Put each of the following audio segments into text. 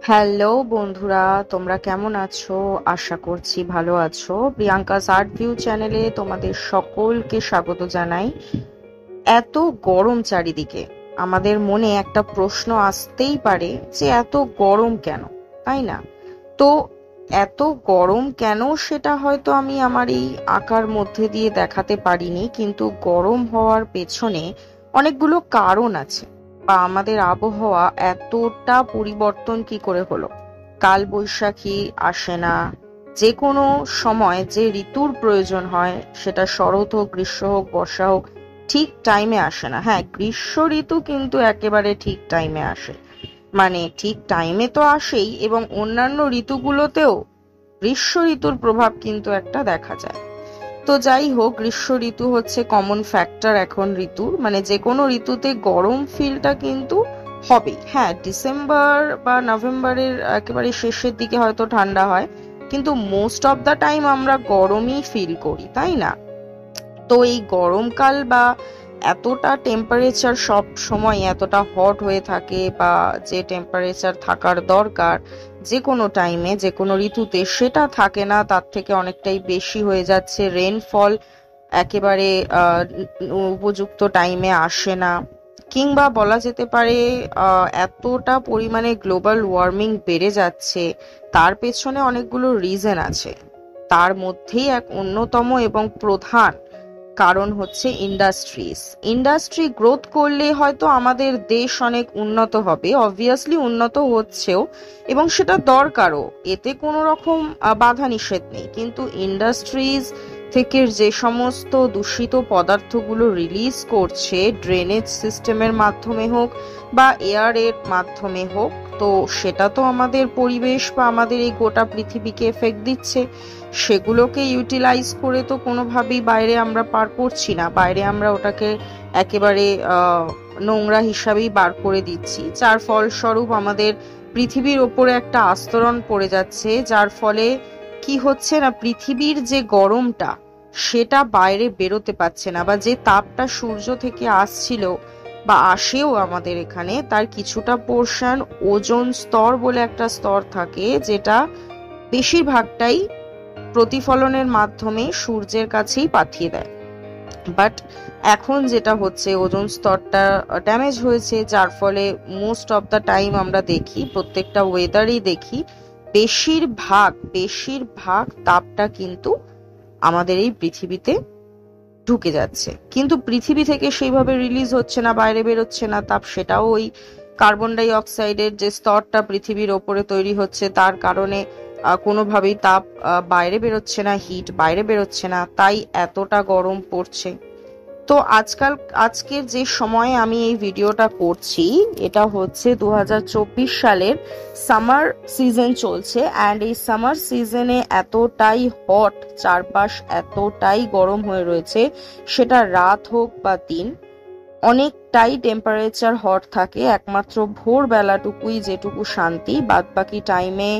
Hello বন্ধুরা, তোমরা কেমন আছো? আশা করছি ভালো আছো। প্রিয়াঙ্কাস আর্ট ভিউ চ্যানেলে তোমাদের সকলকে স্বাগত জানাই। এত গরম চারিদিকে, আমাদের মনে একটা প্রশ্ন আসতেই পারে যে এত গরম কেন, তাই না? তো এত গরম কেন সেটা হয়তো আমি আমার এই আঁকার মধ্যে দিয়ে দেখাতে পারিনি, কিন্তু গরম হওয়ার পেছনে অনেকগুলো কারণ আছে। বা আমাদের আবহাওয়া এতটা পরিবর্তন কি করে হলো? কাল বৈশাখী আসে না, যে কোনো সময় যে ঋতুর প্রয়োজন হয়, সেটা শরৎ হোক, গ্রীষ্ম হোক, বর্ষা হোক, ঠিক টাইমে আসে না। হ্যাঁ, গ্রীষ্ম ঋতু কিন্তু একেবারে ঠিক টাইমে আসে, মানে ঠিক টাইমে তো আসেই, এবং অন্যান্য ঋতুগুলোতেও গ্রীষ্ম ঋতুর প্রভাব কিন্তু একটা দেখা যায়। তো যাই হোক, গ্রীষ্ম ঋতু হচ্ছে কমন ফ্যাক্টর এখন ঋতুর, মানে যে কোনো ঋতুতে গরম ফিলটা কিন্তু হবেই। হ্যাঁ, ডিসেম্বর বা নভেম্বরের একেবারে শেষের দিকে হয়তো ঠান্ডা হয়, কিন্তু মোস্ট অফ দ্য টাইম আমরা গরমই ফিল করি, তাই না? তো এই গরমকাল বা এতটা টেম্পারেচার সব সময় এতটা হট হয়ে থাকে, বা যে টেম্পারেচার থাকার দরকার যে কোনো টাইমে যে কোনো ঋতুতে, সেটা থাকে না, তার থেকে অনেকটাই বেশি হয়ে যাচ্ছে। রেনফল একেবারে উপযুক্ত টাইমে আসে না, কিংবা বলা যেতে পারে এতটা পরিমাণে গ্লোবাল ওয়ার্মিং বেড়ে যাচ্ছে। তার পেছনে অনেকগুলো রিজন আছে, তার মধ্যেই এক অন্যতম এবং প্রধান কারণ হচ্ছে ইন্ডাস্ট্রিজ। ইন্ডাস্ট্রি গ্রোথ করলে হয়তো আমাদের দেশ অনেক উন্নত হবে, অবভিয়াসলি উন্নত হচ্ছেও, এবং সেটা দরকারও, এতে কোনো রকম বাধা নিষেধ নেই। কিন্তু ইন্ডাস্ট্রিজ থেকে যে সমস্ত দূষিত পদার্থগুলো রিলিজ করছে, ড্রেনেজ সিস্টেমের মাধ্যমে হোক বা এয়ারের মাধ্যমে হোক, তো সেটা তো আমাদের পরিবেশ বা আমাদের এই গোটা পৃথিবীকে এফেক্ট দিচ্ছে। সেগুলোকে ইউটিলাইজ করে তো কোনোভাবেই বাইরে আমরা পার করছি না, বাইরে আমরা ওটাকে একেবারে নোংরা হিসাবেই বার করে দিচ্ছি, যার ফলস্বরূপ আমাদের পৃথিবীর ওপরে একটা আস্তরণ পড়ে যাচ্ছে, যার ফলে কি হচ্ছে না, পৃথিবীর যে গরমটা সেটা বাইরে বেরোতে পারছে না, বা যে তাপটা সূর্য থেকে আসছিল বা আসেও আমাদের এখানে, তার কিছুটা পোর্শন ওজোন স্তর বলে একটা স্তর থাকে, যেটা বেশিরভাগটাই প্রতিফলনের মাধ্যমে সূর্যের কাছেই পাঠিয়ে দেয়। বাট এখন যেটা হচ্ছে, ওজোন স্তরটা ড্যামেজ হয়েছে, যার ফলে মোস্ট অফ দ্য টাইম আমরা দেখি, প্রত্যেকটা ওয়েদারেই দেখি, বেশিরভাগ বেশিরভাগ তাপটা কিন্তু আমাদের এই পৃথিবীতে ঢুকে যাচ্ছে, কিন্তু পৃথিবী থেকে সেইভাবে রিলিজ হচ্ছে না, বাইরে বেরোচ্ছে না তাপ। সেটাও ওই কার্বন ডাই অক্সাইডের যে স্তরটা পৃথিবীর ওপরে তৈরি হচ্ছে, তার কারণে কোনোভাবেই তাপ বাইরে বেরোচ্ছে না, হিট বাইরে বেরোচ্ছে না, তাই এতটা গরম পড়ছে। তো আজকের যে সময়ে আমি এই ভিডিওটা করছি, এটা হচ্ছে 2024 সালের সামার সিজন চলছে, অ্যান্ড এই সামার সিজনে এতটাই হট, চারপাশ এতটাই গরম হয়ে রয়েছে, সেটা রাত হোক বা দিন, অনেকটাই টেম্পারেচার হট থাকে। একমাত্র ভোর বেলাটুকুই যেটুকু শান্তি, বাদ বাকি টাইমে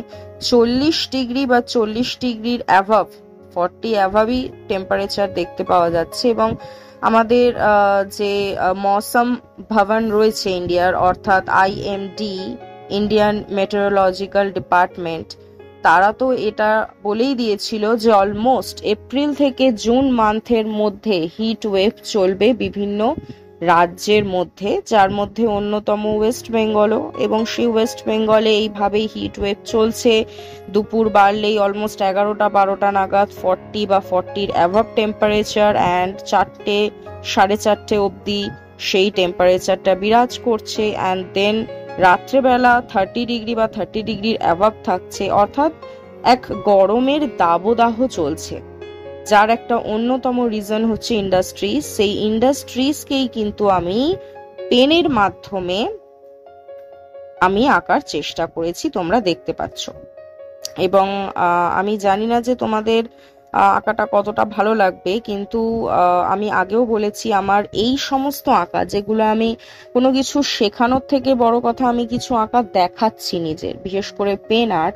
40 ডিগ্রি বা 40 ডিগ্রির অ্যাভাব, 40 অ্যাভাবই টেম্পারেচার দেখতে পাওয়া যাচ্ছে। এবং আমাদের যে মৌসম ভবন রয়েছে ইন্ডিয়ার, অর্থাৎ IMD, ইন্ডিয়ান মেটেরোলজিক্যাল ডিপার্টমেন্ট, তারা তো এটা বলেই দিয়েছিল যে অলমোস্ট এপ্রিল থেকে জুন মান্থের মধ্যে হিট ওয়েভ চলবে বিভিন্ন রাজ্যের মধ্যে, যার মধ্যে অন্যতম ওয়েস্ট বেঙ্গলও। এবং সেই ওয়েস্ট বেঙ্গলে এইভাবেই হিট ওয়েভ চলছে। দুপুর বাড়লেই অলমোস্ট 11টা 12টা নাগাদ 40 বা 40-র অ্যাভাব টেম্পারেচার, অ্যান্ড 4টে 4:30 অবধি সেই টেম্পারেচারটা বিরাজ করছে, অ্যান্ড দেন রাত্রেবেলা 30 ডিগ্রি বা 30 ডিগ্রির অ্যাভাব থাকছে। অর্থাৎ এক গরমের দাবদাহ চলছে, যার একটা অন্যতম রিজন হচ্ছে ইন্ডাস্ট্রিজ। সেই ইন্ডাস্ট্রিজকেই কিন্তু আমি পেনের মাধ্যমে আমি আঁকার চেষ্টা করেছি, তোমরা দেখতে পাচ্ছ। এবং আমি জানি না যে তোমাদের আঁকাটা কতটা ভালো লাগবে, কিন্তু আমি আগেও বলেছি, আমার এই সমস্ত আঁকা যেগুলো আমি কোনো কিছু শেখানোর থেকে বড় কথা, আমি কিছু আঁকা দেখাচ্ছি নিজের, বিশেষ করে পেন আর্ট,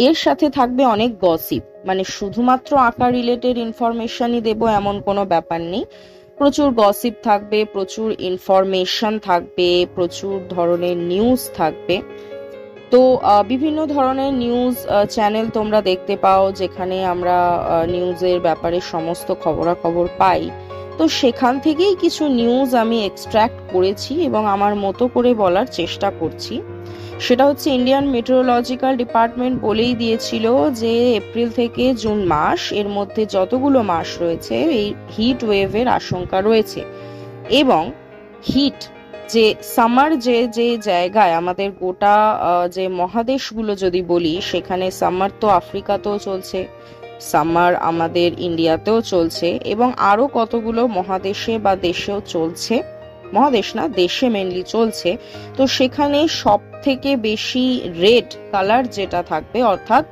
এর সাথে থাকবে অনেক গসিপ। মানে শুধুমাত্র আঁকা রিলেটেড ইনফরমেশনই দেবো এমন কোনো ব্যাপার নেই, প্রচুর গসিপ থাকবে, প্রচুর ইনফরমেশন থাকবে, প্রচুর ধরনের নিউজ থাকবে। তো বিভিন্ন ধরনের নিউজ চ্যানেল তোমরা দেখতে পাও, যেখানে আমরা নিউজের ব্যাপারে সমস্ত খবরাখবর পাই। তো সেখান থেকেই কিছু নিউজ আমি এক্সট্র্যাক্ট করেছি এবং আমার মতো করে বলার চেষ্টা করছি। সেটা হচ্ছে, ইন্ডিয়ান মেট্রোলজিক্যাল ডিপার্টমেন্ট বলেই দিয়েছিল যে এপ্রিল থেকে জুন মাস, এর মধ্যে যতগুলো মাস রয়েছে এই হিট ওয়েভের আশঙ্কা রয়েছে। এবং হিট যে সামার যে যে জায়গায় আমাদের গোটা যে মহাদেশগুলো যদি বলি, সেখানে সামার তো আফ্রিকাতেও চলছে, সামার আমাদের ইন্ডিয়াতেও চলছে, এবং আরো কতগুলো মহাদেশে বা দেশেও চলছে, মহাদেশ না দেশে মেনলি চলছে। তো সেখানে সব থেকে বেশি রেড কালার যেটা থাকবে, অর্থাৎ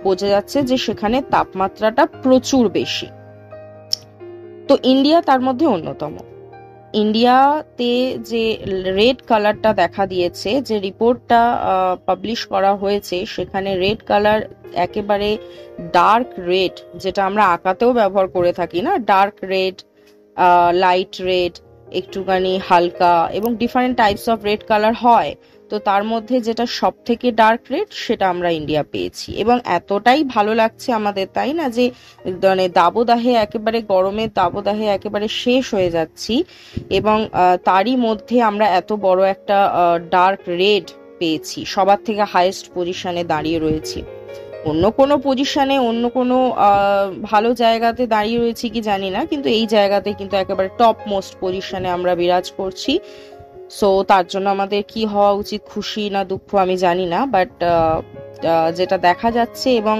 বোঝা যাচ্ছে যে সেখানে তাপমাত্রাটা প্রচুর বেশি। তো ইন্ডিয়া তার মধ্যে অন্যতম। ইন্ডিয়াতে যে রেড কালারটা দেখা দিয়েছে, যে রিপোর্টটা পাবলিশ করা হয়েছে, সেখানে রেড কালার একেবারে ডার্ক রেড, যেটা আমরা আঁকাতেও ব্যবহার করে থাকি না, ডার্ক রেড, লাইট রেড, একটুখানি হালকা, এবং different types of red colour হয়। তো তার মধ্যে যেটা সব থেকে ডার্ক রেড, সেটা আমরা ইন্ডিয়া পেয়েছি। এবং এতটাই ভালো লাগছে আমাদের, তাই না, যে মানে দাবদাহে, একেবারে গরমের দাবদাহে একেবারে শেষ হয়ে যাচ্ছি, এবং তারই মধ্যে আমরা এত বড় একটা ডার্ক রেড পেয়েছি, সবার থেকে হাইয়েস্ট পজিশনে দাঁড়িয়ে রয়েছি। অন্য কোনো পজিশনে, অন্য কোনো ভালো জায়গাতে দাঁড়িয়ে রয়েছি কি জানি না, কিন্তু এই জায়গাতে কিন্তু একেবারে টপ মোস্ট পজিশনে আমরা বিরাজ করছি। সো তার জন্য আমাদের কি হওয়া উচিত, খুশি না দুঃখ আমি জানি না, বাট যেটা দেখা যাচ্ছে, এবং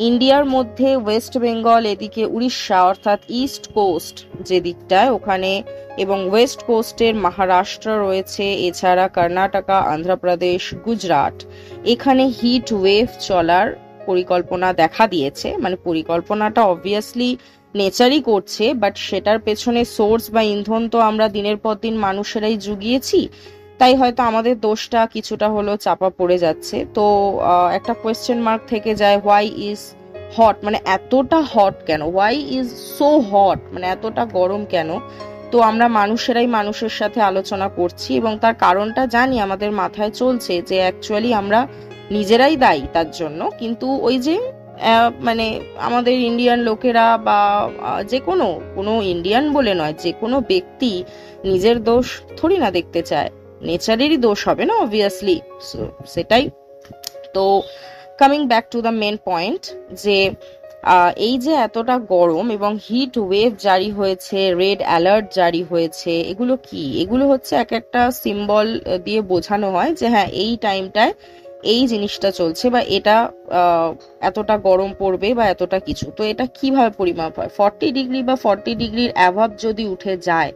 ইন্ডিয়ার মধ্যে ওয়েস্ট বেঙ্গল, এদিকে উড়িষ্যা অর্থাৎ ইস্ট কোস্ট যে দিকটায়, ওখানে, এবং ওয়েস্ট কোস্টের মহারাষ্ট্র রয়েছে, এছাড়া কর্ণাটকা, অন্ধ্রপ্রদেশ, গুজরাট, এখানে হিট ওয়েভ চলার পরিকল্পনা দেখা দিয়েছে। মানে পরিকল্পনাটা অবভিয়াসলি নেচারই করছে, বাট সেটার পেছনে সোর্স বা ইন্ধন তো আমরা দিনের পর দিন মানুষেরাই জুগিয়েছি, তাই হয়তো আমাদের দোষটা কিছুটা হলেও চাপা পড়ে যাচ্ছে। তো একটা কোয়েশ্চেন মার্ক থেকে যায়, হোয়াই ইজ হট, মানে এতটা হট কেন, হোয়াই ইজ সো হট, মানে এতটা গরম কেন। তো আমরা মানুষেরাই মানুষের সাথে আলোচনা করছি, এবং তার কারণটা জানি, আমাদের মাথায় চলছে যে অ্যাকচুয়ালি আমরা নিজেরাই দায়ী তার জন্য। কিন্তু ওই যে মানে আমাদের ইন্ডিয়ান লোকেরা বা যে কোনো ইন্ডিয়ান বলে নয়, যে কোনো ব্যক্তি নিজের দোষ থোড়ি না দেখতে চায়, নেচারেরই দোষ হবে না অবভিয়াসলি। সেটাই। তো coming back to the main point, যে এই যে এতটা গরম এবং হিট ওয়েভ জারি হয়েছে, রেড অ্যালার্ট জারি হয়েছে, এগুলো কি? এগুলো হচ্ছে এক একটা সিম্বল দিয়ে বোঝানো হয় যে হ্যাঁ, এই টাইমটায় এই জিনিসটা চলছে, বা এটা এতটা গরম পড়বে, বা এতটা কিছু। তো এটা কিভাবে পরিমাপ হয়? 40 ডিগ্রি বা 40 ডিগ্রির অ্যাভাব যদি উঠে যায়,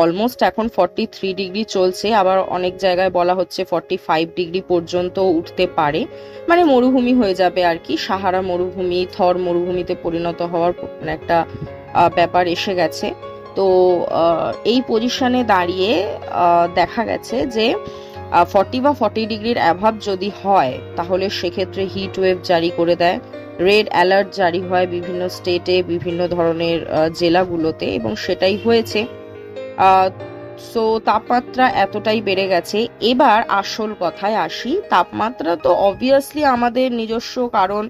অলমোস্ট এখন 43 ডিগ্রি চলছে, আবার অনেক জায়গায় বলা হচ্ছে 45 ডিগ্রি পর্যন্ত উঠতে পারে, মানে মরুভূমি হয়ে যাবে আর কি, সাহারা মরুভূমি, থর মরুভূমিতে পরিণত হওয়ার একটা ব্যাপার এসে গেছে। তো এই পজিশনে দাঁড়িয়ে দেখা গেছে যে 40 বা 40 ডিগ্রির অ্যাভাব যদি হয়, তাহলে সেক্ষেত্রে হিট ওয়েভ জারি করে দেয়, রেড অ্যালার্ট জারি হয় বিভিন্ন স্টেটে, বিভিন্ন ধরনের জেলাগুলোতে, এবং সেটাই হয়েছে। সো তাপমাত্রা এতটাই বেড়ে গেছে। এবার আসল কথায় আসি, তাপমাত্রা তো অবভিয়াসলি আমাদের নিজস্ব কারণ,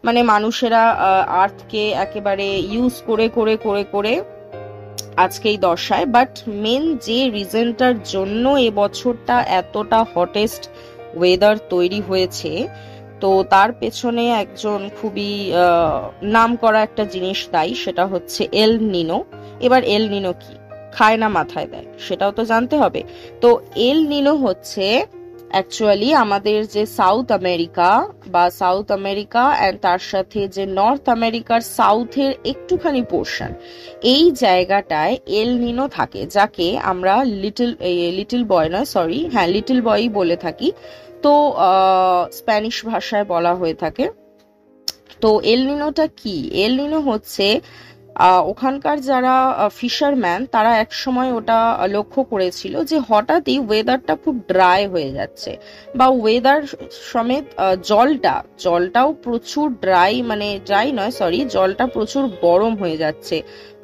মানে মানুষেরা আর্থকে একেবারে ইউজ করে করে করে করে আজকে এই দশায়। বাট মেন যে রিজনটার জন্য এবছরটা এতটা হটেস্ট ওয়েদার তৈরি হয়েছে, তো তার পেছনে একজন খুবই নাম করা একটা জিনিস দায়ী, সেটা হচ্ছে এল নিনো। এবার এল নিনো কি, খায় না মাথায় দেয়, সেটাও তো জানতে হবে। তো এল নিনো হচ্ছে অ্যাকচুয়ালি আমাদের যে সাউথ আমেরিকা অ্যান্ড তার সাথে যে নর্থ আমেরিকার সাউথের একটুখানি পোর্শন, এই জায়গাটায় এল নিনো থাকে, যাকে আমরা লিটল বয় নয়, সরি, হ্যাঁ লিটল বয়ই বলে থাকি। তো স্প্যানিশ ভাষায় বলা হয়ে থাকে। তো এল নিনোটা কি? এল নিনো হচ্ছে ওখানকার যারা ফিশারম্যান, তারা এক সময় ওটা লক্ষ্য করেছিল যে হঠাৎই ওয়েদারটা খুব ড্রাই হয়ে যাচ্ছে, বা ওয়েদার সমেত জলটাও প্রচুর ড্রাই, মানে ড্রাই নয় সরি, জলটা প্রচুর গরম হয়ে যাচ্ছে,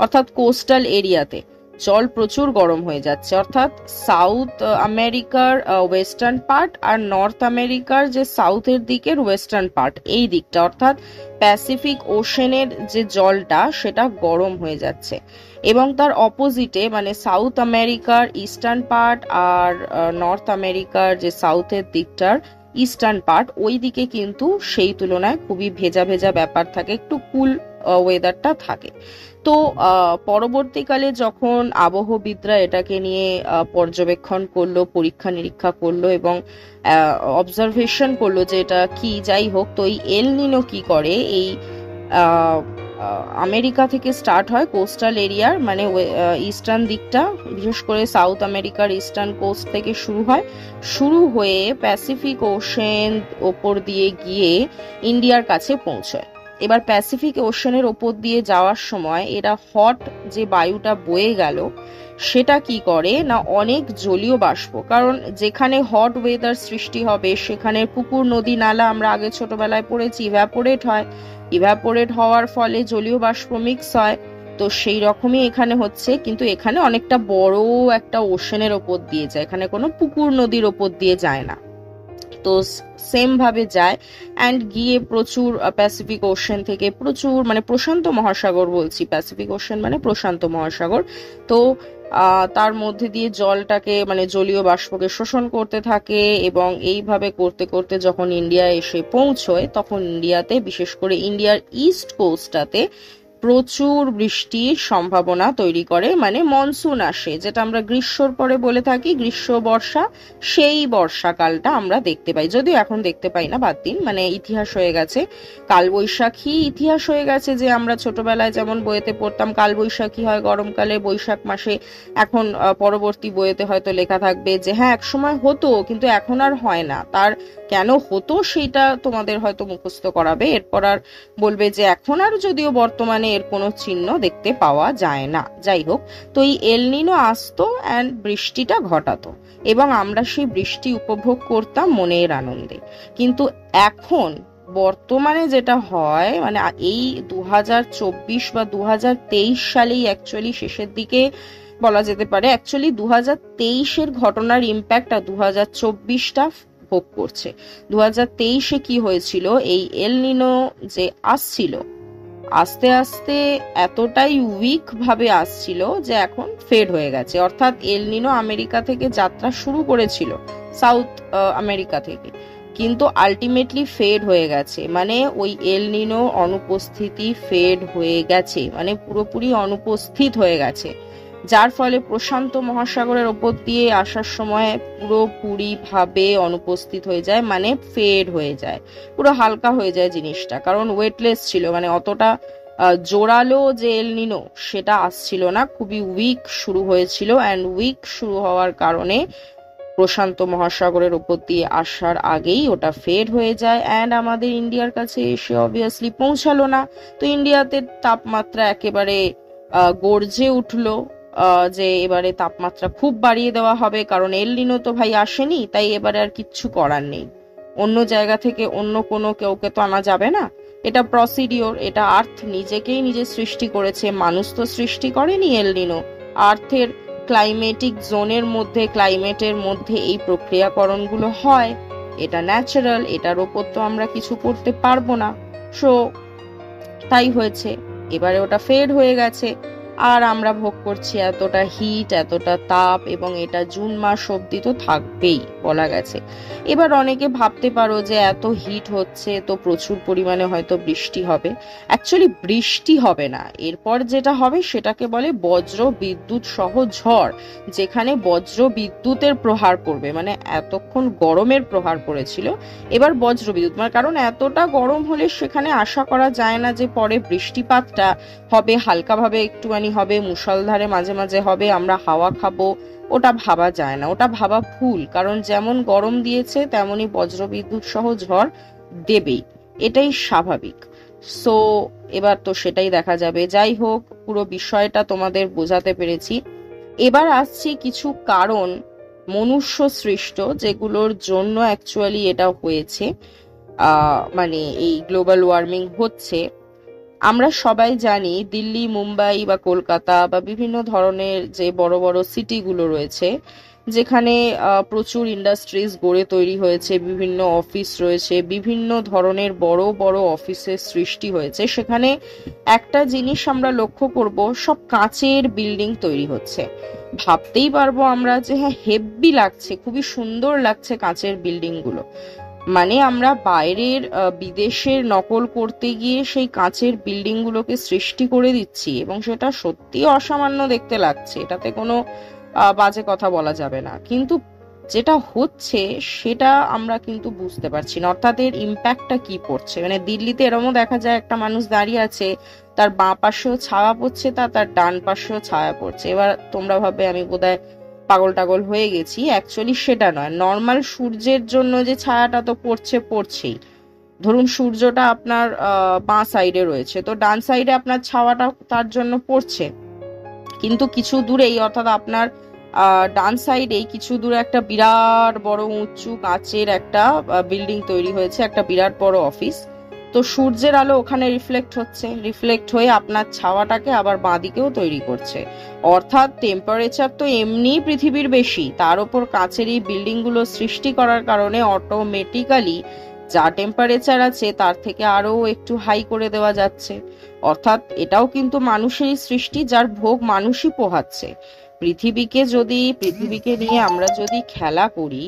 অর্থাৎ কোস্টাল এরিয়াতে। জল প্রচুর গরম হয়ে যাচ্ছে, অর্থাৎ সাউথ আমেরিকার ওয়েস্টার্ন পার্ট আর নর্থ আমেরিকার যে সাউথের দিকের ওয়েস্টার্ন পার্ট, এই দিকটা অর্থাৎ প্যাসিফিক ওশেনের যে জলটা সেটা গরম হয়ে যাচ্ছে। এবং তার অপোজিটে মানে সাউথ আমেরিকার ইস্টার্ন পার্ট আর নর্থ আমেরিকার যে সাউথের দিকটার ইস্টার্ন পার্ট, ওই দিকে কিন্তু সেই তুলনায় খুবই ভেজা ভেজা ব্যাপার থাকে, একটু কুল ওয়েদারটা থাকে। তো পরবর্তীকালে যখন আবহবিদরা এটাকে নিয়ে পর্যবেক্ষণ করলো, পরীক্ষা নিরীক্ষা করলো এবং অবজারভেশন করলো যে এটা কি, যাই হোক, তো এই এল নিনো কি করে, এই আমেরিকা থেকে স্টার্ট হয় কোস্টাল এরিয়ার মানে ইস্টার্ন দিকটা, বিশেষ করে সাউথ আমেরিকার ইস্টার্ন কোস্ট থেকে শুরু হয়ে প্যাসিফিক ওশেন ওপর দিয়ে গিয়ে ইন্ডিয়ার কাছে পৌঁছয়। এবার প্যাসিফিক ওশেনের ওপর দিয়ে যাওয়ার সময় এরা হট যে বায়ুটা বয়ে গেল সেটা কি করে না, অনেক জলীয় বাষ্প, কারণ যেখানে হট ওয়েদার সৃষ্টি হবে সেখানে পুকুর নদী নালা আমরা আগে ছোটবেলায় পড়েছি ইভ্যাপোরেট হয়, ইভ্যাপোরেট হওয়ার ফলে জলীয় বাষ্প মিক্স হয়। তো সেই রকমই এখানে হচ্ছে, কিন্তু এখানে অনেকটা বড় একটা ওশেনের ওপর দিয়ে যায়, এখানে কোনো পুকুর নদীর ওপর দিয়ে যায় না। তো সেম ভাবে যায় অ্যান্ড গিয়ে প্রচুর প্যাসিফিক ওশেন থেকে প্রচুর মানে প্রশান্ত মহাসাগর বলছি, প্যাসিফিক ওশেন মানে প্রশান্ত মহাসাগর, তো তার মধ্যে দিয়ে জলটাকে মানে জলীয় বাষ্পকে শোষণ করতে থাকে এবং এইভাবে করতে করতে যখন ইন্ডিয়া এসে পৌঁছয় তখন ইন্ডিয়াতে, বিশেষ করে ইন্ডিয়ার ইস্ট কোস্টটাতে প্রচুর বৃষ্টির সম্ভাবনা তৈরি করে, মানে মনসুন আসে, যেটা আমরা গ্রীষ্মর পরে বলে থাকি গ্রীষ্ম বর্ষা, সেই বর্ষাকালটা আমরা দেখতে পাই, যদিও এখন দেখতে পাই না, বাদ দিন, মানে ইতিহাস হয়ে গেছে। কালবৈশাখী ইতিহাস হয়ে গেছে, যে আমরা ছোটবেলায় যেমন বইয়েতে পড়তাম কালবৈশাখী হয় গরমকালে বৈশাখ মাসে, এখন পরবর্তী বইয়েতে হয়তো লেখা থাকবে যে হ্যাঁ একসময় হতো কিন্তু এখন আর হয় না, তার কেন হতো সেইটা তোমাদের হয়তো মুখস্থ করাবে, এরপর আর বলবে যে এখন আর যদিও বর্তমানে এর কোনো চিহ্ন দেখতে পাওয়া যায় না। যাই হোক, তো এই এল নিনো আসতো অ্যান্ড বৃষ্টিটা ঘটাতো এবং আমরা সেই বৃষ্টি উপভোগ করতাম মনের আনন্দে। কিন্তু এখন বর্তমানে যেটা হয় মানে এই 2024 বা 2023 সালেই অ্যাকচুয়ালি শেষের দিকে বলা যেতে পারে, অ্যাকচুয়ালি 2023-এর ঘটনার ইম্প্যাক্ট আর 2024টা ভোগ করছে। 2023-এ কি হয়েছিল, এই এল নিনো যে আসছিল আস্তে আস্তে এতটাই উইক ভাবে আসছিল যে এখন ফেড হয়ে গেছে, অর্থাৎ এল নিনো আমেরিকা থেকে যাত্রা শুরু করেছিল সাউথ আমেরিকা থেকে, কিন্তু আলটিমেটলি ফেড হয়ে গেছে, মানে ওই এল নিনো অনুপস্থিতি ফেড হয়ে গেছে, মানে পুরোপুরি অনুপস্থিত হয়ে গেছে, যার ফলে প্রশান্ত মহাসাগরের ওপর দিয়ে আসার সময় পুরোপুরি ভাবে অনুপস্থিত হয়ে যায়, মানে ফেড হয়ে যায়, পুরো হালকা হয়ে যায় জিনিসটা, কারণ ওয়েটলেস ছিল, মানে অতটা জোরালো যে এল নিনো সেটা আসছিল না, খুবই উইক শুরু হয়েছিল অ্যান্ড উইক শুরু হওয়ার কারণে প্রশান্ত মহাসাগরের উপর দিয়ে আসার আগেই ওটা ফেড হয়ে যায় অ্যান্ড আমাদের ইন্ডিয়ার কাছে এসে অবভিয়াসলি পৌঁছালো না। তো ইন্ডিয়াতে তাপমাত্রা একেবারে গর্জে উঠলো, যে এবারে তাপমাত্রা খুব বাড়িয়ে দেওয়া হবে, কারণ এল নিনো তো ভাই আসেনি, তাই এবারে আর কিচ্ছু করার নেই, অন্য জায়গা থেকে অন্য কোনো কেউকে তো আনা যাবে না, এটা প্রসিডিওর, এটা আর্থ নিজেকেই নিজে সৃষ্টি করেছে, মানুষ তো সৃষ্টি করেনি এল নিনো, আর্থের ক্লাইমেটিক জোনের মধ্যে ক্লাইমেটের মধ্যে এই প্রক্রিয়াকরণগুলো হয়, এটা ন্যাচারাল, এটার ওপর তো আমরা কিছু করতে পারবো না, সো তাই হয়েছে, এবারে ওটা ফেড হয়ে গেছে আর আমরা ভোগ করছি এতটা হিট এতটা তাপ, এবং এটা জুন মাস অব্দি তো থাকবেই বলা গেছে। এবার অনেকে ভাবতে পারো যে এত হিট হচ্ছে তো প্রচুর পরিমাণে হয়তো বৃষ্টি হবে, অ্যাকচুয়ালি বৃষ্টি হবে না, এরপর যেটা হবে সেটাকে বলে বজ্র বিদ্যুৎ সহ ঝড়, যেখানে বজ্র বিদ্যুতের প্রহার পড়বে, মানে এতক্ষণ গরমের প্রহার পড়েছিল, এবার বজ্র বিদ্যুৎ, মানে কারণ এতটা গরম হলে সেখানে আশা করা যায় না যে পরে বৃষ্টিপাতটা হবে, হালকাভাবে একটুখানি হবে, মুষলধারে মাঝে মাঝে হবে, আমরা হাওয়া খাবো, ওটা ভাবা যায় না, ওটা ভাবা ভুল, কারণ যেমন গরম দিয়েছে তেমনই বজ্রবিদ্যুৎ সহ ঝড় দেবেই, এটাই স্বাভাবিক। সো এবার তো সেটাই দেখা যাবে। যাই হোক, পুরো বিষয়টা তোমাদের বোঝাতে পেরেছি। এবার আসছি কিছু কারণ মনুষ্য সৃষ্ট যেগুলোর জন্য অ্যাকচুয়ালি এটা হয়েছে, মানে এই গ্লোবাল ওয়ার্মিং হচ্ছে। আমরা সবাই জানি দিল্লি, মুম্বাই বা কলকাতা বা বিভিন্ন ধরনের যে বড় বড় সিটিগুলো রয়েছে, যেখানে প্রচুর ইন্ডাস্ট্রিজ গড়ে তৈরি হয়েছে, বিভিন্ন অফিস রয়েছে, বিভিন্ন ধরনের বড় বড় অফিসের সৃষ্টি হয়েছে, সেখানে একটা জিনিস আমরা লক্ষ্য করব, সব কাঁচের বিল্ডিং তৈরি হচ্ছে। ভাবতেই পারবো আমরা যে হ্যাঁ, হেব্বি লাগছে, খুবই সুন্দর লাগছে কাঁচের বিল্ডিং গুলো। মানে আমরা বাইরের বিদেশের নকল করতে গিয়ে সেই কাঁচের বিল্ডিং গুলোকে সৃষ্টি করে দিচ্ছি, এবং সেটা সত্যি অসামান্য দেখতে লাগছে, এটাতে কোনো বাজে কথা বলা যাবে না। কিন্তু যেটা হচ্ছে সেটা আমরা কিন্তু বুঝতে পারছি না, অর্থাৎ এর ইম্প্যাক্টটা কি পড়ছে। মানে দিল্লিতে এরমও দেখা যায় একটা মানুষ দাঁড়িয়ে আছে, তার বাঁ পাশেও ছায়া পড়ছে, তার ডান পাশেও ছায়া পড়ছে। এবার তোমরা ভাবে আমি বোধহয় পাগল টাগল হয়ে গেছি, অ্যাকচুয়ালি সেটা নয়। নর্মাল সূর্যের জন্য যে ছায়াটা তো পড়ছেই, ধরুন সূর্যটা আপনার বাঁ সাইডে রয়েছে, তো ডান সাইডে আপনার ছায়াটা তার জন্য পড়ছে, কিন্তু কিছু দূরেই, অর্থাৎ আপনার ডান সাইডেই কিছু দূরে একটা বিরাট বড় উঁচু কাঁচের একটা বিল্ডিং তৈরি হয়েছে, একটা বিরাট বড় অফিস। তো সূর্যের আলো ওখানে রিফ্লেক্ট হয়ে আপনার ছাওয়াটাকে আবার বাঁদিকেও তৈরি করছে। অর্থাৎ টেম্পারেচার তো এমনি পৃথিবীর বেশি, তার উপর কাঁচের এই বিল্ডিং গুলো সৃষ্টি করার কারণে অটোমেটিক্যালি যা টেম্পারেচার আছে তার থেকে আরো একটু হাই করে দেওয়া যাচ্ছে। অর্থাৎ এটাও কিন্তু মানুষেরই সৃষ্টি, যার ভোগ মানুষই পোহাচ্ছে। পৃথিবীকে নিয়ে আমরা যদি খেলা করি,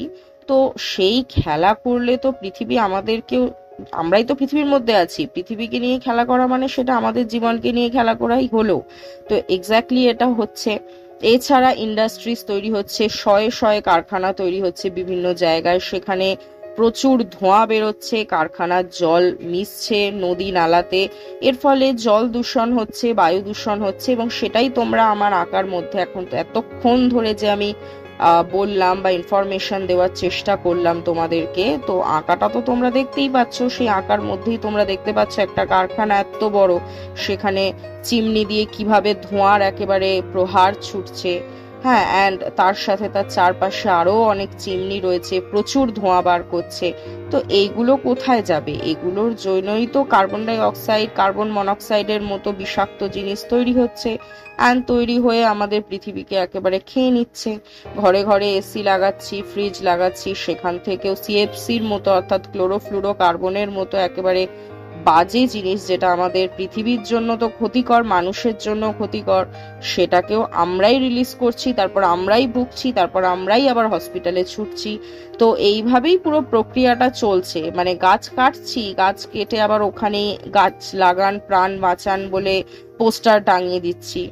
তো সেই খেলা করলে তো পৃথিবী আমাদেরকেও, আমরাই তো পৃথিবীর মধ্যে আছি, পৃথিবীকে নিয়ে খেলা করা মানে সেটা আমাদের জীবনকে নিয়ে খেলা করাই হলো। তো এক্স্যাক্টলি এটা হচ্ছে। এছাড়া ইন্ডাস্ট্রিজ তৈরি হচ্ছে, শয়ে শয়ে কারখানা তৈরি হচ্ছে বিভিন্ন জায়গায়, সেখানে প্রচুর ধোঁয়া বেরোচ্ছে, কারখানার জল মিশছে নদী নালাতে, এর ফলে জল দূষণ হচ্ছে, বায়ু দূষণ হচ্ছে। এবং সেটাই তোমরা আমার আঁকার মধ্যে এখন এতক্ষণ ধরে যে আমি বললাম বা ইনফরমেশন দেওয়ার চেষ্টা করলাম তোমাদেরকে, তো আঁকাটা তো তোমরা দেখতেই পাচ্ছ। সেই আঁকার মধ্যেই তোমরা দেখতে পাচ্ছ একটা কারখানা এত বড়, সেখানে চিমনি দিয়ে কিভাবে ধোঁয়ার একেবারে প্রহার ছুটছে। হ্যাঁ, অ্যান্ড তার সাথে তার চারপাশে আরো অনেক চিমনি রয়েছে, প্রচুর ধোঁয়া বার করছে। তো এইগুলো কোথায় যাবে? এগুলোর জন্যই তো কার্বন ডাই অক্সাইড, কার্বন মনোক্সাইডের মতো বিষাক্ত জিনিস তৈরি হচ্ছে, অ্যান্ড তৈরি হয়ে আমাদের পৃথিবীকে একেবারে খেয়ে নিচ্ছে। ঘরে ঘরে এসি লাগাচ্ছি, ফ্রিজ লাগাচ্ছি, সেখান থেকেও সিএফসির মতো, অর্থাৎ ক্লোরোফ্লুরো কার্বনের মতো একেবারে বাজে জিনিস, যেটা আমাদের পৃথিবীর জন্য তো ক্ষতিকর, মানুষের জন্য ক্ষতিকর, সেটাকেও আমরাই রিলিজ করছি, তারপর আমরাই ভুগছি, তারপর আমরাই আবার হসপিটালে ছুটছি। তো এইভাবেই পুরো প্রক্রিয়াটা চলছে। মানে গাছ কাটছি, গাছ কেটে আবার ওখানে গাছ লাগান, প্রাণ বাঁচান বলে পোস্টার টাঙিয়ে দিচ্ছি।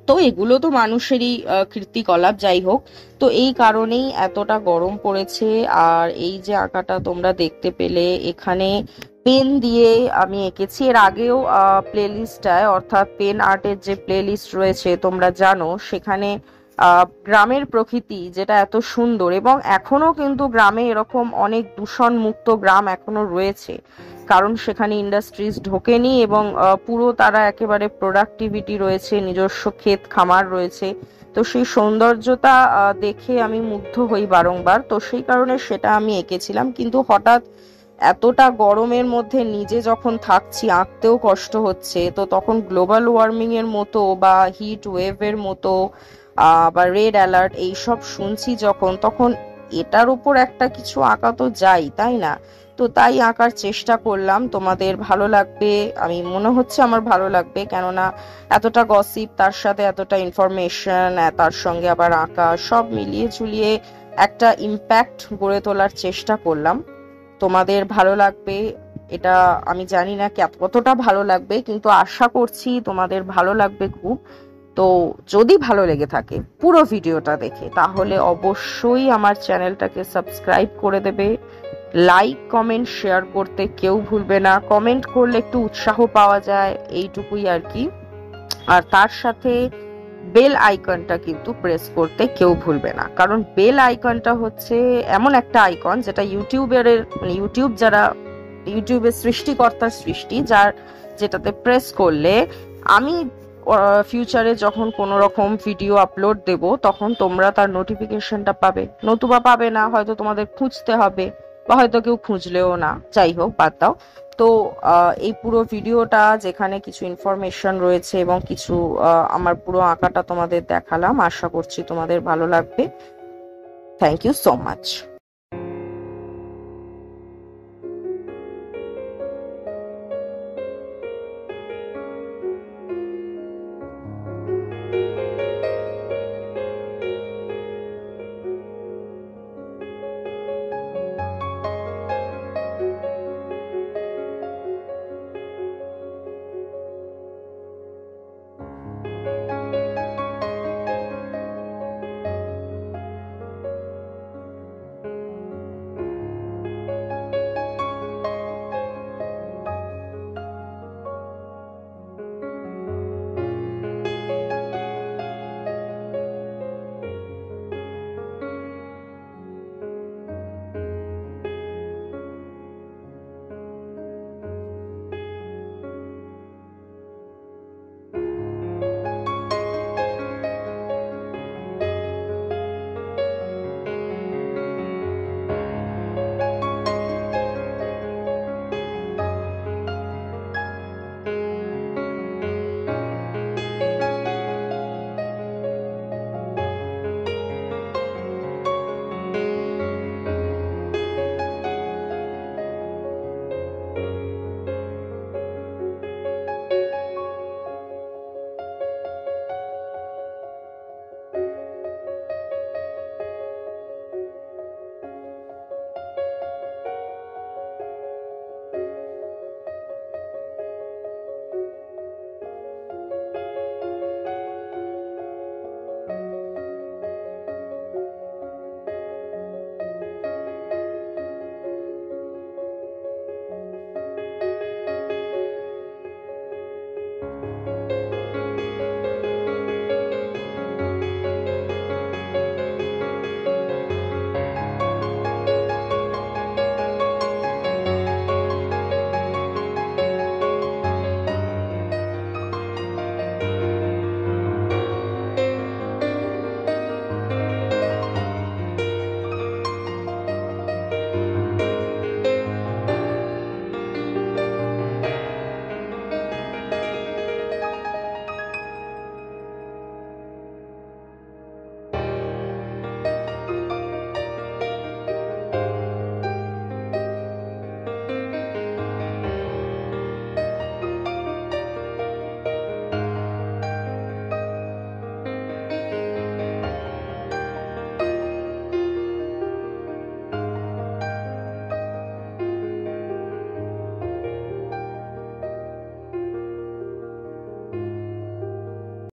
তো এগুলো তো মানুষেরই কীর্তিকলাপ, যাই হোক। তো এই কারণেই এতটা গরম পড়েছে। আর এই যে আঁকাটা তোমরা দেখতে পেলে, এখানে পেন দিয়ে আমি এঁকেছি। এর আগেও প্লেলিস্টটায়, অর্থাৎ পেন আর্টের যে প্লেলিস্ট রয়েছে তোমরা জানো, সেখানে গ্রামের প্রকৃতি যেটা এত সুন্দর, এবং এখনো কিন্তু গ্রামে এরকম অনেক দূষণ মুক্ত গ্রাম এখনো রয়েছে, কারণ সেখানে ইন্ডাস্ট্রিজ ঢোকেনি, এবং পুরো তারা একেবারে প্রোডাক্টিভিটি রয়েছে, নিজস্ব ক্ষেত খামার রয়েছে। তো সেই সৌন্দর্যতা দেখে আমি মুগ্ধ হই বারংবার। তো সেই কারণে সেটা আমি এঁকেছিলাম। কিন্তু হঠাৎ এতটা গরমের মধ্যে নিজে যখন থাকছি, আঁকতেও কষ্ট হচ্ছে, তো তখন গ্লোবাল ওয়ার্মিং এর মতো বা হিট ওয়েভের মতো বা রেড অ্যালার্ট এইসব শুনছি যখন, তখন এটার উপর একটা কিছু আঁকা তো যাই, তাই না? তো তাই আঁকার চেষ্টা করলাম। তোমাদের ভালো লাগবে, আমি মনে হচ্ছে আমার ভালো লাগবে, কেননা এতটা গসিপ, তার সাথে এতটা ইনফরমেশন, তার সঙ্গে আবার আঁকা, সব মিলিয়ে ঝুলিয়ে একটা ইম্প্যাক্ট গড়ে তোলার চেষ্টা করলাম। তোমাদের ভালো লাগবে এটা আমি জানি না কতটা ভালো লাগবে, কিন্তু আশা করছি তোমাদের ভালো লাগবে খুব। তো যদি ভালো লেগে থাকে পুরো ভিডিওটা দেখে, তাহলে অবশ্যই আমার চ্যানেলটাকে সাবস্ক্রাইব করে দেবে, লাইক কমেন্ট শেয়ার করতে কেউ ভুলবে না। কমেন্ট করলে একটু উৎসাহ পাওয়া যায়, এইটুকুই আর কি। আর তার সাথে বেল আইকনটা কিন্তু প্রেস করতে কেউ ভুলবে না, কারণ বেল আইকনটা হচ্ছে এমন একটা আইকন যেটা ইউটিউবের সৃষ্টিকর্তার সৃষ্টি, যেটাতে প্রেস করলে আমি ফিউচারে যখন কোনো রকম ভিডিও আপলোড দেব, তখন তোমরা তার নোটিফিকেশনটা পাবে, নতুবা পাবে না, হয়তো তোমাদের খুঁজতে হবে। বা হয়তো কেউ খুঁজলেও না, যাই হোক বাদ দাও। তো এই পুরো ভিডিওটা যেখানে কিছু ইনফরমেশন রয়েছে এবং কিছু আমার পুরো আঁকাটা তোমাদের দেখালাম, আশা করছি তোমাদের ভালো লাগবে। Thank you so much.